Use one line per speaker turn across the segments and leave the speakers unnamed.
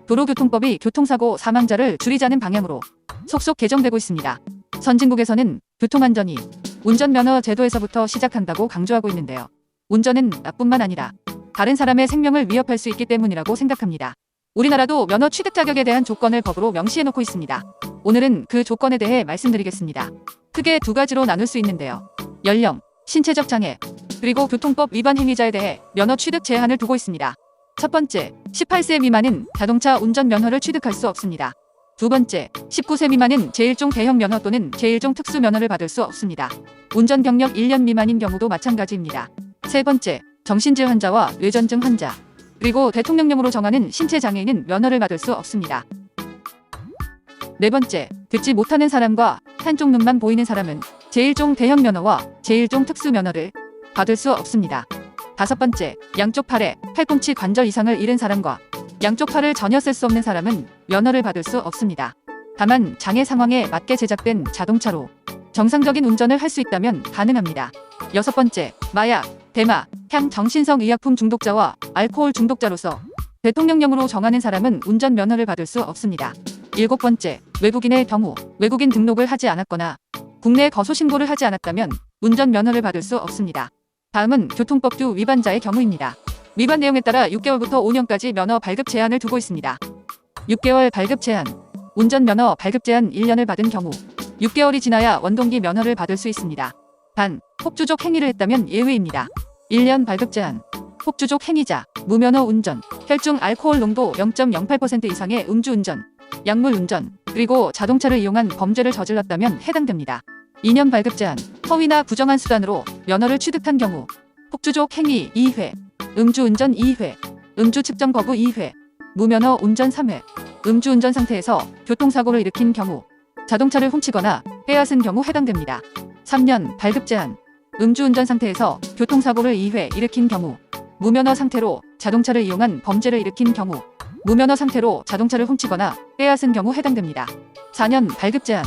도로교통법이 교통사고 사망자를 줄이자는 방향으로 속속 개정되고 있습니다. 선진국에서는 교통안전이 운전면허 제도에서부터 시작한다고 강조하고 있는데요. 운전은 나뿐만 아니라 다른 사람의 생명을 위협할 수 있기 때문이라고 생각합니다. 우리나라도 면허 취득 자격에 대한 조건을 법으로 명시해놓고 있습니다. 오늘은 그 조건에 대해 말씀드리겠습니다. 크게 두 가지로 나눌 수 있는데요. 연령, 신체적 장애, 그리고 교통법 위반 행위자에 대해 면허 취득 제한을 두고 있습니다. 첫 번째, 18세 미만은 자동차 운전면허를 취득할 수 없습니다. 두 번째, 19세 미만은 제1종 대형 면허 또는 제1종 특수 면허를 받을 수 없습니다. 운전 경력 1년 미만인 경우도 마찬가지입니다. 세 번째, 정신질 환자와 뇌전증 환자, 그리고 대통령령으로 정하는 신체 장애인은 면허를 받을 수 없습니다. 네 번째, 듣지 못하는 사람과 한쪽 눈만 보이는 사람은 제1종 대형 면허와 제1종 특수 면허를 받을 수 없습니다. 다섯 번째, 양쪽 팔에 팔꿈치 관절 이상을 잃은 사람과 양쪽 팔을 전혀 쓸 수 없는 사람은 면허를 받을 수 없습니다. 다만 장애 상황에 맞게 제작된 자동차로 정상적인 운전을 할 수 있다면 가능합니다. 여섯 번째, 마약, 대마, 향 정신성 의약품 중독자와 알코올 중독자로서 대통령령으로 정하는 사람은 운전면허를 받을 수 없습니다. 일곱 번째, 외국인의 경우 외국인 등록을 하지 않았거나 국내 거소 신고를 하지 않았다면 운전면허를 받을 수 없습니다. 다음은 교통법규 위반자의 경우입니다. 위반 내용에 따라 6개월부터 5년까지 면허 발급 제한을 두고 있습니다. 6개월 발급 제한, 운전면허 발급 제한 1년을 받은 경우 6개월이 지나야 원동기 면허를 받을 수 있습니다. 단, 폭주족 행위를 했다면 예외입니다. 1년 발급 제한, 폭주족 행위자, 무면허 운전, 혈중 알코올 농도 0.08% 이상의 음주운전, 약물운전, 그리고 자동차를 이용한 범죄를 저질렀다면 해당됩니다. 2년 발급 제한, 허위나 부정한 수단으로 면허를 취득한 경우 폭주족 행위 2회, 음주운전 2회, 음주 측정 거부 2회, 무면허 운전 3회, 음주운전 상태에서 교통사고를 일으킨 경우, 자동차를 훔치거나 빼앗은 경우 해당됩니다. 3년 발급 제한, 음주운전 상태에서 교통사고를 2회 일으킨 경우, 무면허 상태로 자동차를 이용한 범죄를 일으킨 경우, 무면허 상태로 자동차를 훔치거나 빼앗은 경우 해당됩니다. 4년 발급 제한,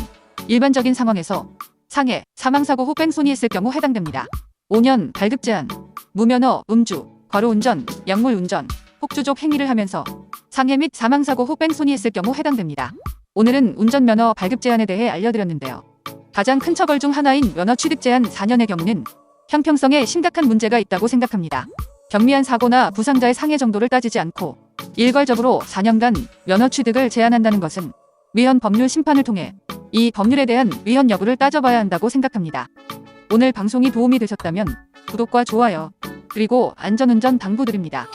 일반적인 상황에서 상해, 사망사고 후 뺑소니 했을 경우 해당됩니다. 5년 발급 제한, 무면허, 음주, 과로운전, 약물운전, 폭주족 행위를 하면서 상해 및 사망사고 후 뺑소니 했을 경우 해당됩니다. 오늘은 운전면허 발급 제한에 대해 알려드렸는데요. 가장 큰 처벌 중 하나인 면허 취득 제한 4년의 경우는 형평성에 심각한 문제가 있다고 생각합니다. 경미한 사고나 부상자의 상해 정도를 따지지 않고 일괄적으로 4년간 면허 취득을 제한한다는 것은 위헌 법률 심판을 통해 이 법률에 대한 위헌 여부를 따져봐야 한다고 생각합니다. 오늘 방송이 도움이 되셨다면 구독과 좋아요, 그리고 안전운전 당부드립니다.